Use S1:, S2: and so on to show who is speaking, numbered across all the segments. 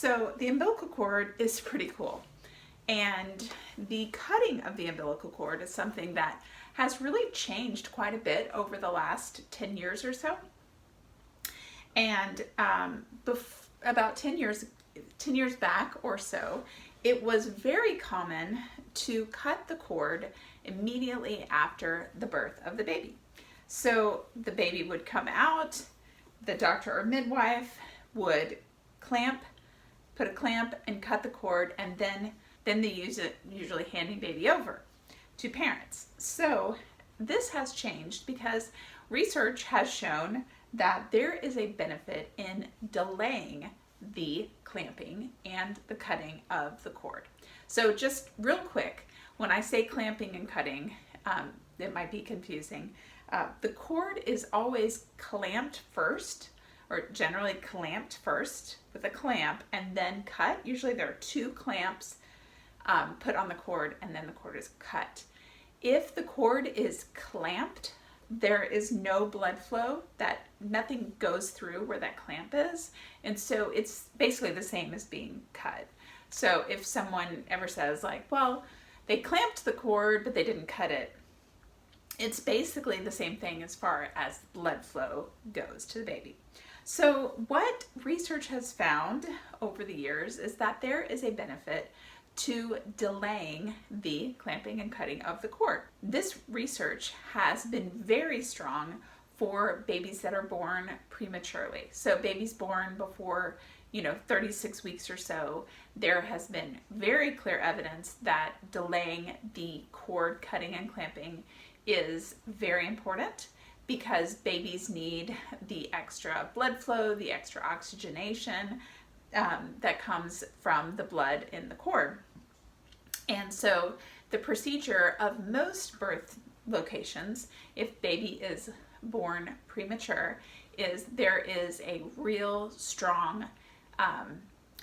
S1: So the umbilical cord is pretty cool. And the cutting of the umbilical cord is something that has really changed quite a bit over the last 10 years or so. And about 10 years back or so, it was very common to cut the cord immediately after the birth of the baby. So the baby would come out, the doctor or midwife would put a clamp and cut the cord, and then they use it, usually handing baby over to parents. So this has changed because research has shown that there is a benefit in delaying the clamping and the cutting of the cord. So just real quick, when I say clamping and cutting, it might be confusing. The cord is always clamped first, or generally clamped first with a clamp and then cut. Usually there are two clamps put on the cord and then the cord is cut. If the cord is clamped, there is no blood flow, that nothing goes through where that clamp is, and so it's basically the same as being cut. So if someone ever says like, well, they clamped the cord but they didn't cut it, it's basically the same thing as far as blood flow goes to the baby. So what research has found over the years is that there is a benefit to delaying the clamping and cutting of the cord. This research has been very strong for babies that are born prematurely. So babies born before 36 weeks or so, there has been very clear evidence that delaying the cord cutting and clamping is very important, because babies need the extra blood flow, the extra oxygenation that comes from the blood in the cord. And so the procedure of most birth locations, if baby is born premature, is there is a real strong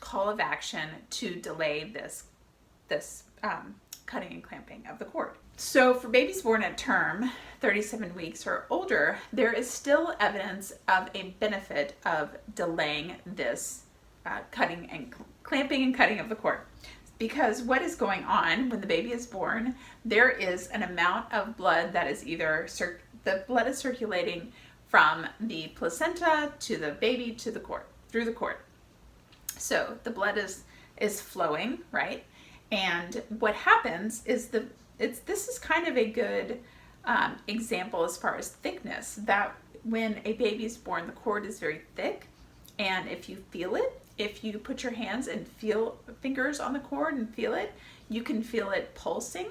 S1: call of action to delay this cutting and clamping of the cord. So for babies born at term, 37 weeks or older, there is still evidence of a benefit of delaying this cutting and clamping and cutting of the cord. Because what is going on when the baby is born, there is an amount of blood that is either, the blood is circulating from the placenta to the baby to the cord, through the cord. So the blood is flowing, right? And what happens is this is kind of a good example as far as thickness, that when a baby is born, the cord is very thick, and if you feel it, if you put your hands and fingers on the cord and feel it, you can feel it pulsating.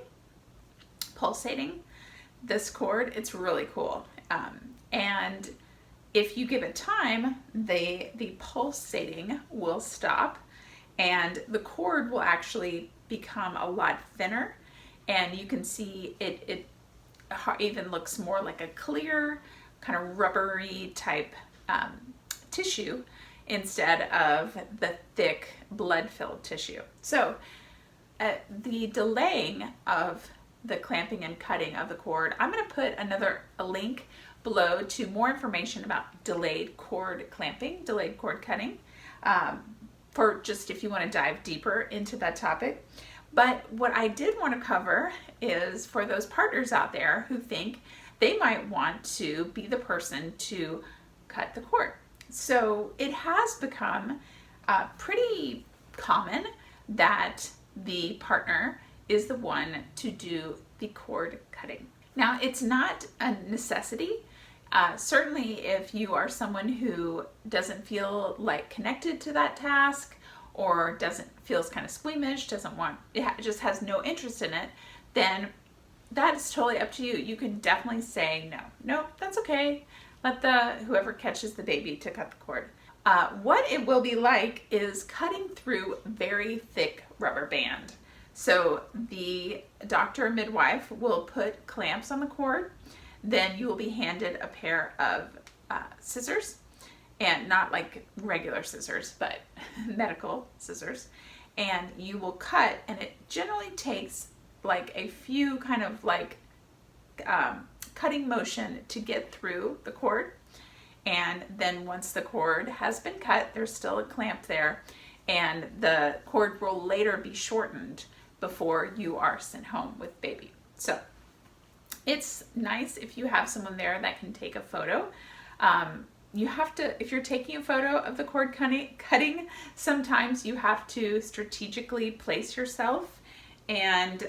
S1: This cord, it's really cool. And if you give it time, the pulsating will stop, and the cord will actually become a lot thinner, and you can see it even looks more like a clear, kind of rubbery type tissue instead of the thick blood-filled tissue. So the delaying of the clamping and cutting of the cord, I'm going to put a link below to more information about delayed cord clamping, delayed cord cutting, for just if you want to dive deeper into that topic. But what I did want to cover is for those partners out there who think they might want to be the person to cut the cord. So it has become pretty common that the partner is the one to do the cord cutting. Now, it's not a necessity. Certainly if you are someone who doesn't feel like connected to that task, or feels kind of squeamish, just has no interest in it, then that is totally up to you. You can definitely say no, that's okay. Let whoever catches the baby to cut the cord. What it will be like is cutting through very thick rubber band. So the doctor or midwife will put clamps on the cord. Then you will be handed a pair of scissors, and not like regular scissors, but medical scissors. And you will cut, and it generally takes like a few kind of like cutting motion to get through the cord. And then once the cord has been cut, there's still a clamp there, and the cord will later be shortened before you are sent home with baby. So it's nice if you have someone there that can take a photo. You have to, if you're taking a photo of the cord cutting, sometimes you have to strategically place yourself and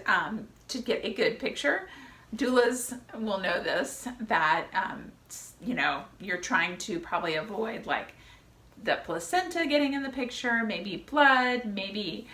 S1: to get a good picture. Doulas will know this, that you know, you're trying to probably avoid like the placenta getting in the picture, maybe blood, maybe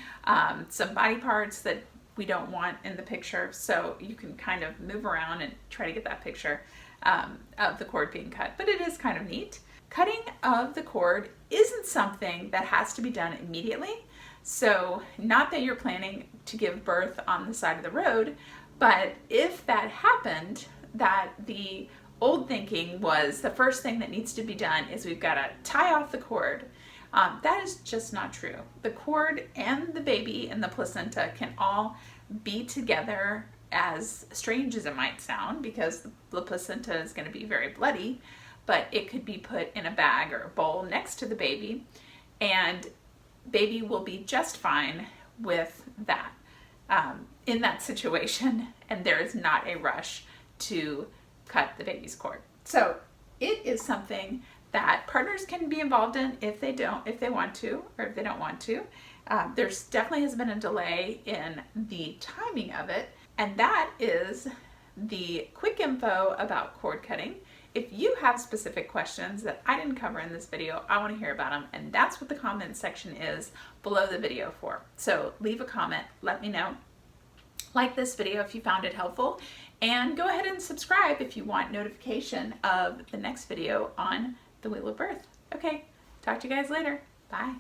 S1: some body parts that we don't want in the picture. So you can kind of move around and try to get that picture of the cord being cut. But it is kind of neat. Cutting of the cord isn't something that has to be done immediately. So not that you're planning to give birth on the side of the road, but if that happened, that the old thinking was the first thing that needs to be done is we've got to tie off the cord. That is just not true. The cord and the baby and the placenta can all be together, as strange as it might sound, because the placenta is going to be very bloody, but it could be put in a bag or a bowl next to the baby, and baby will be just fine with that in that situation, and there is not a rush to cut the baby's cord. So it is something that partners can be involved in if they want to, or if they don't want to. There's definitely has been a delay in the timing of it, and that is the quick info about cord cutting. If you have specific questions that I didn't cover in this video, I want to hear about them, and that's what the comment section is below the video for. So leave a comment, let me know. Like this video if you found it helpful, and go ahead and subscribe if you want notification of the next video on the Wheel of Birth. Okay, talk to you guys later. Bye.